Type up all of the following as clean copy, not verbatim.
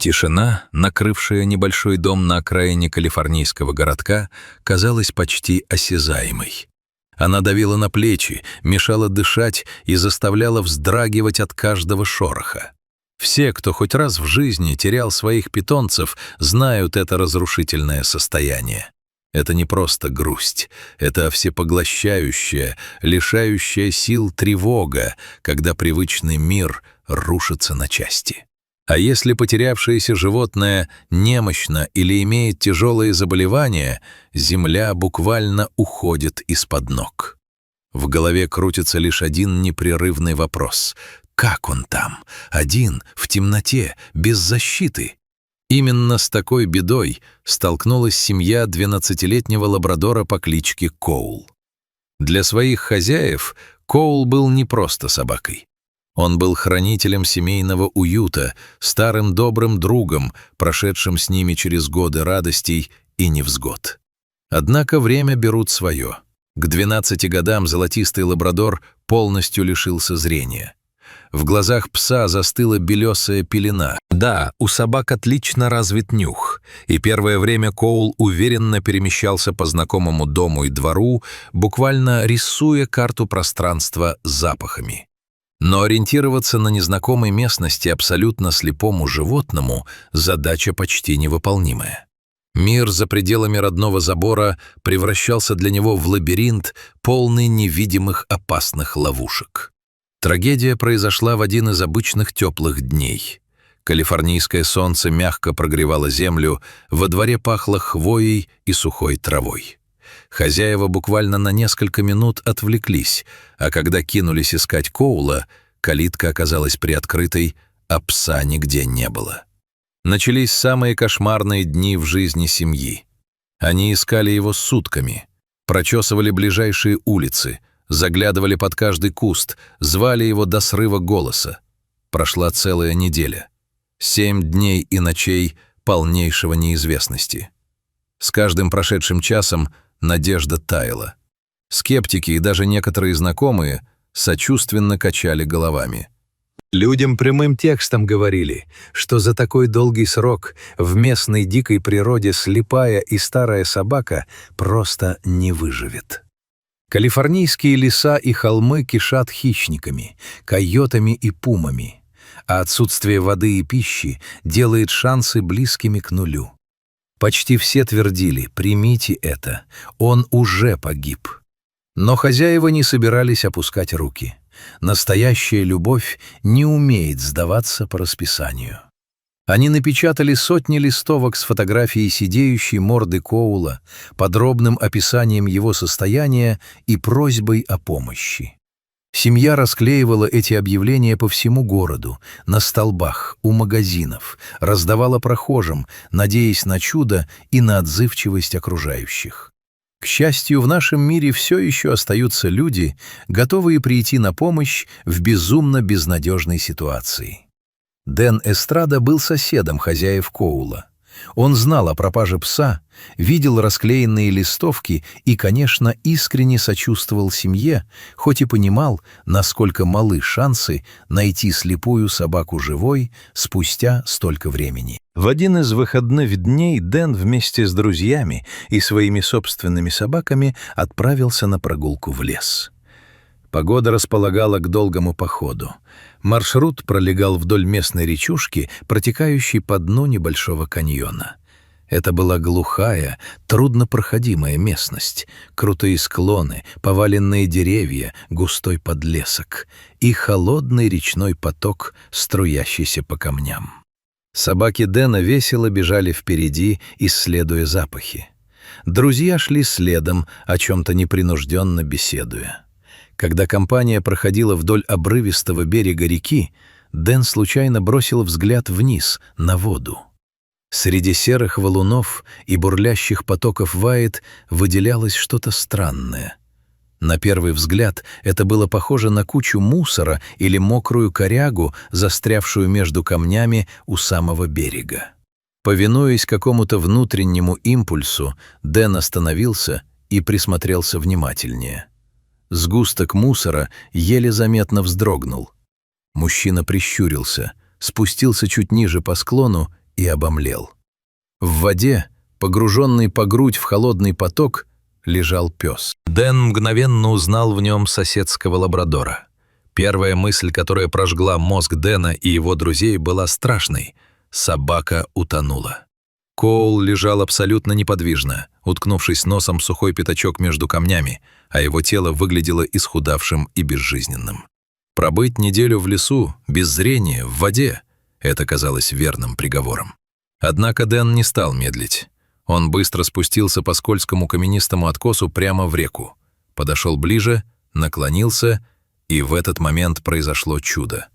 Тишина, накрывшая небольшой дом на окраине калифорнийского городка, казалась почти осязаемой. Она давила на плечи, мешала дышать и заставляла вздрагивать от каждого шороха. Все, кто хоть раз в жизни терял своих питомцев, знают это разрушительное состояние. Это не просто грусть, это всепоглощающая, лишающая сил тревога, когда привычный мир рушится на части. А если потерявшееся животное немощно или имеет тяжелые заболевания, земля буквально уходит из-под ног. В голове крутится лишь один непрерывный вопрос. Как он там? Один, в темноте, без защиты? Именно с такой бедой столкнулась семья 12-летнего лабрадора по кличке Коул. Для своих хозяев Коул был не просто собакой. Он был хранителем семейного уюта, старым добрым другом, прошедшим с ними через годы радостей и невзгод. Однако время берут свое. К 12 годам золотистый лабрадор полностью лишился зрения. В глазах пса застыла белесая пелена. Да, у собак отлично развит нюх, и первое время Коул уверенно перемещался по знакомому дому и двору, буквально рисуя карту пространства запахами. Но ориентироваться на незнакомой местности абсолютно слепому животному – задача почти невыполнимая. Мир за пределами родного забора превращался для него в лабиринт, полный невидимых опасных ловушек. Трагедия произошла в один из обычных теплых дней. Калифорнийское солнце мягко прогревало землю, во дворе пахло хвоей и сухой травой. Хозяева буквально на несколько минут отвлеклись, а когда кинулись искать Коула, калитка оказалась приоткрытой, а пса нигде не было. Начались самые кошмарные дни в жизни семьи. Они искали его сутками, прочесывали ближайшие улицы, заглядывали под каждый куст, звали его до срыва голоса. Прошла целая неделя. 7 дней и ночей полнейшего неизвестности. С каждым прошедшим часом надежда таяла. Скептики и даже некоторые знакомые сочувственно качали головами. Людям прямым текстом говорили, что за такой долгий срок в местной дикой природе слепая и старая собака просто не выживет. Калифорнийские леса и холмы кишат хищниками, койотами и пумами, а отсутствие воды и пищи делает шансы близкими к нулю. Почти все твердили: примите это, он уже погиб. Но хозяева не собирались опускать руки. Настоящая любовь не умеет сдаваться по расписанию. Они напечатали сотни листовок с фотографией сидеющей морды Коула, подробным описанием его состояния и просьбой о помощи. Семья расклеивала эти объявления по всему городу, на столбах, у магазинов, раздавала прохожим, надеясь на чудо и на отзывчивость окружающих. К счастью, в нашем мире все еще остаются люди, готовые прийти на помощь в безумно безнадежной ситуации. Дэн Эстрада был соседом хозяев Коула. Он знал о пропаже пса, видел расклеенные листовки и, конечно, искренне сочувствовал семье, хоть и понимал, насколько малы шансы найти слепую собаку живой спустя столько времени. В один из выходных дней Дэн вместе с друзьями и своими собственными собаками отправился на прогулку в лес. Погода располагала к долгому походу. Маршрут пролегал вдоль местной речушки, протекающей по дну небольшого каньона. Это была глухая, труднопроходимая местность, крутые склоны, поваленные деревья, густой подлесок и холодный речной поток, струящийся по камням. Собаки Дэна весело бежали впереди, исследуя запахи. Друзья шли следом, о чем-то непринужденно беседуя. Когда компания проходила вдоль обрывистого берега реки, Дэн случайно бросил взгляд вниз, на воду. Среди серых валунов и бурлящих потоков ваид выделялось что-то странное. На первый взгляд это было похоже на кучу мусора или мокрую корягу, застрявшую между камнями у самого берега. Повинуясь какому-то внутреннему импульсу, Дэн остановился и присмотрелся внимательнее. Сгусток мусора еле заметно вздрогнул. Мужчина прищурился, спустился чуть ниже по склону и обомлел. В воде, погруженный по грудь в холодный поток, лежал пес. Дэн мгновенно узнал в нем соседского лабрадора. Первая мысль, которая прожгла мозг Дэна и его друзей, была страшной. Собака утонула. Коул лежал абсолютно неподвижно, уткнувшись носом в сухой пятачок между камнями, а его тело выглядело исхудавшим и безжизненным. Пробыть неделю в лесу, без зрения, в воде — это казалось верным приговором. Однако Дэн не стал медлить. Он быстро спустился по скользкому каменистому откосу прямо в реку, подошел ближе, наклонился, и в этот момент произошло чудо.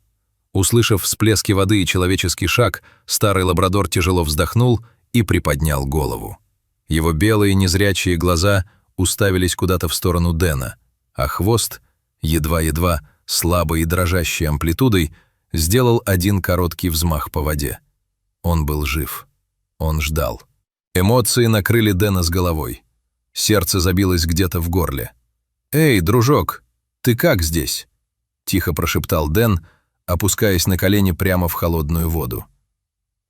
Услышав всплески воды и человеческий шаг, старый лабрадор тяжело вздохнул и приподнял голову. Его белые незрячие глаза уставились куда-то в сторону Дэна, а хвост, едва-едва, слабой и дрожащей амплитудой, сделал один короткий взмах по воде. Он был жив. Он ждал. Эмоции накрыли Дэна с головой. Сердце забилось где-то в горле. «Эй, дружок, ты как здесь?» — тихо прошептал Дэн, опускаясь на колени прямо в холодную воду.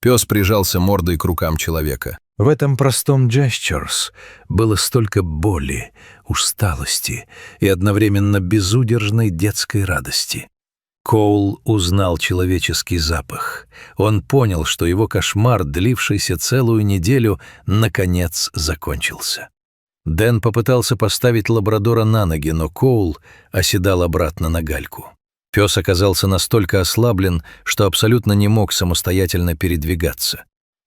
Пес прижался мордой к рукам человека. В этом простом «gestures» было столько боли, усталости и одновременно безудержной детской радости. Коул узнал человеческий запах. Он понял, что его кошмар, длившийся целую неделю, наконец закончился. Дэн попытался поставить лабрадора на ноги, но Коул оседал обратно на гальку. Пес оказался настолько ослаблен, что абсолютно не мог самостоятельно передвигаться.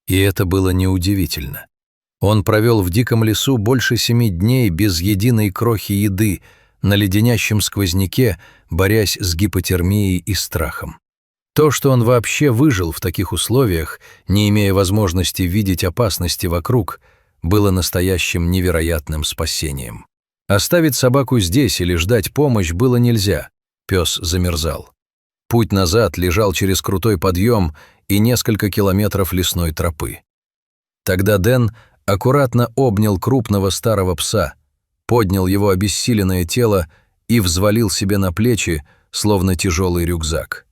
И это было неудивительно. Он провел в диком лесу больше 7 дней без единой крохи еды, на леденящем сквозняке, борясь с гипотермией и страхом. То, что он вообще выжил в таких условиях, не имея возможности видеть опасности вокруг, было настоящим невероятным спасением. Оставить собаку здесь или ждать помощь было нельзя. Пес замерзал. Путь назад лежал через крутой подъем и несколько километров лесной тропы. Тогда Дэн аккуратно обнял крупного старого пса, поднял его обессиленное тело и взвалил себе на плечи, словно тяжелый рюкзак.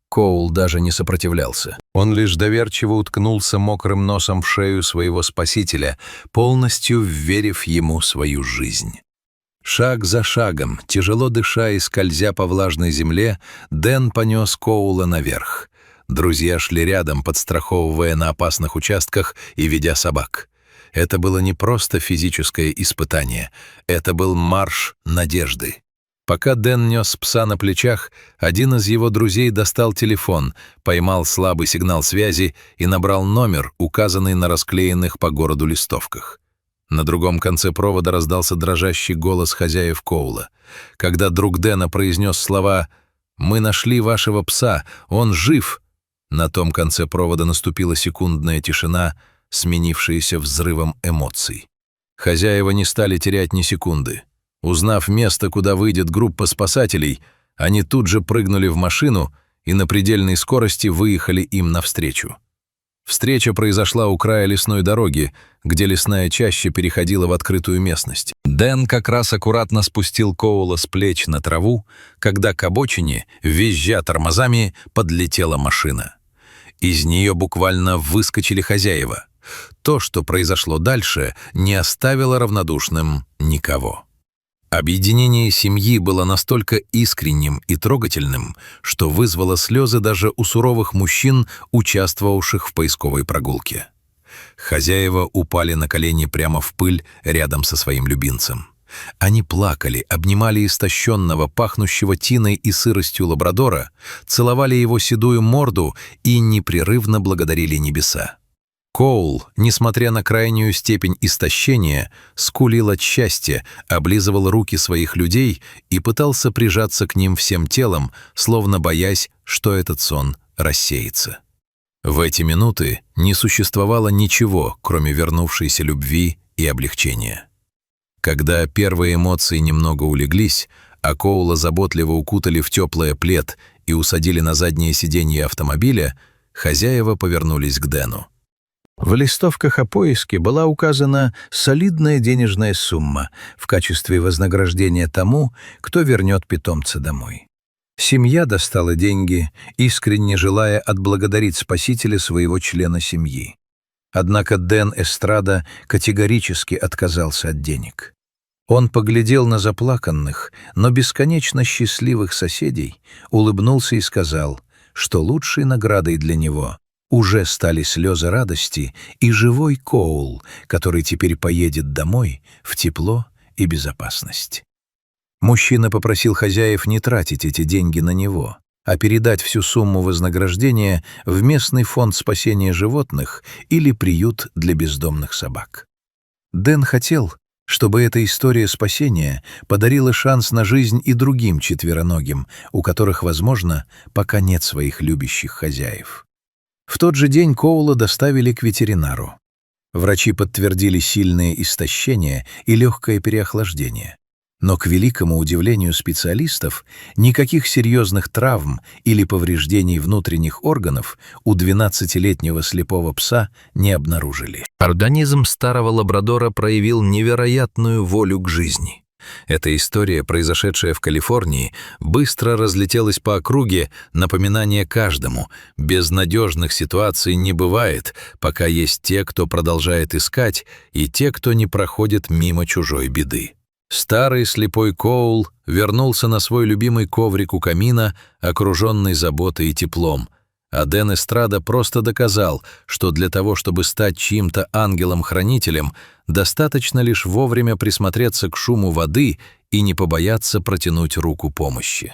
Коул даже не сопротивлялся. Он лишь доверчиво уткнулся мокрым носом в шею своего спасителя, полностью вверив ему свою жизнь. Шаг за шагом, тяжело дыша и скользя по влажной земле, Дэн понес Коула наверх. Друзья шли рядом, подстраховывая на опасных участках и ведя собак. Это было не просто физическое испытание, это был марш надежды. Пока Дэн нес пса на плечах, один из его друзей достал телефон, поймал слабый сигнал связи и набрал номер, указанный на расклеенных по городу листовках. На другом конце провода раздался дрожащий голос хозяев Коула. Когда друг Дэна произнес слова «Мы нашли вашего пса, он жив», на том конце провода наступила секундная тишина, сменившаяся взрывом эмоций. Хозяева не стали терять ни секунды. Узнав место, куда выйдет группа спасателей, они тут же прыгнули в машину и на предельной скорости выехали им навстречу. Встреча произошла у края лесной дороги, где лесная чаща переходила в открытую местность. Дэн как раз аккуратно спустил Коула с плеч на траву, когда к обочине, визжа тормозами, подлетела машина. Из нее буквально выскочили хозяева. То, что произошло дальше, не оставило равнодушным никого. Объединение семьи было настолько искренним и трогательным, что вызвало слезы даже у суровых мужчин, участвовавших в поисковой прогулке. Хозяева упали на колени прямо в пыль рядом со своим любимцем. Они плакали, обнимали истощенного, пахнущего тиной и сыростью лабрадора, целовали его седую морду и непрерывно благодарили небеса. Коул, несмотря на крайнюю степень истощения, скулил от счастья, облизывал руки своих людей и пытался прижаться к ним всем телом, словно боясь, что этот сон рассеется. В эти минуты не существовало ничего, кроме вернувшейся любви и облегчения. Когда первые эмоции немного улеглись, а Коула заботливо укутали в теплый плед и усадили на заднее сиденье автомобиля, хозяева повернулись к Дэну. В листовках о поиске была указана солидная денежная сумма в качестве вознаграждения тому, кто вернет питомца домой. Семья достала деньги, искренне желая отблагодарить спасителя своего члена семьи. Однако Дэн Эстрада категорически отказался от денег. Он поглядел на заплаканных, но бесконечно счастливых соседей, улыбнулся и сказал, что лучшей наградой для него уже стали слезы радости и живой Коул, который теперь поедет домой в тепло и безопасность. Мужчина попросил хозяев не тратить эти деньги на него, а передать всю сумму вознаграждения в местный фонд спасения животных или приют для бездомных собак. Дэн хотел, чтобы эта история спасения подарила шанс на жизнь и другим четвероногим, у которых, возможно, пока нет своих любящих хозяев. В тот же день Коула доставили к ветеринару. Врачи подтвердили сильное истощение и легкое переохлаждение. Но, к великому удивлению специалистов, никаких серьезных травм или повреждений внутренних органов у 12-летнего слепого пса не обнаружили. Организм старого лабрадора проявил невероятную волю к жизни. Эта история, произошедшая в Калифорнии, быстро разлетелась по округе, напоминание каждому: безнадежных ситуаций не бывает, пока есть те, кто продолжает искать, и те, кто не проходит мимо чужой беды. Старый слепой Коул вернулся на свой любимый коврик у камина, окруженный заботой и теплом, а Дэн Эстрада просто доказал, что для того, чтобы стать чьим-то ангелом-хранителем, достаточно лишь вовремя присмотреться к шуму воды и не побояться протянуть руку помощи.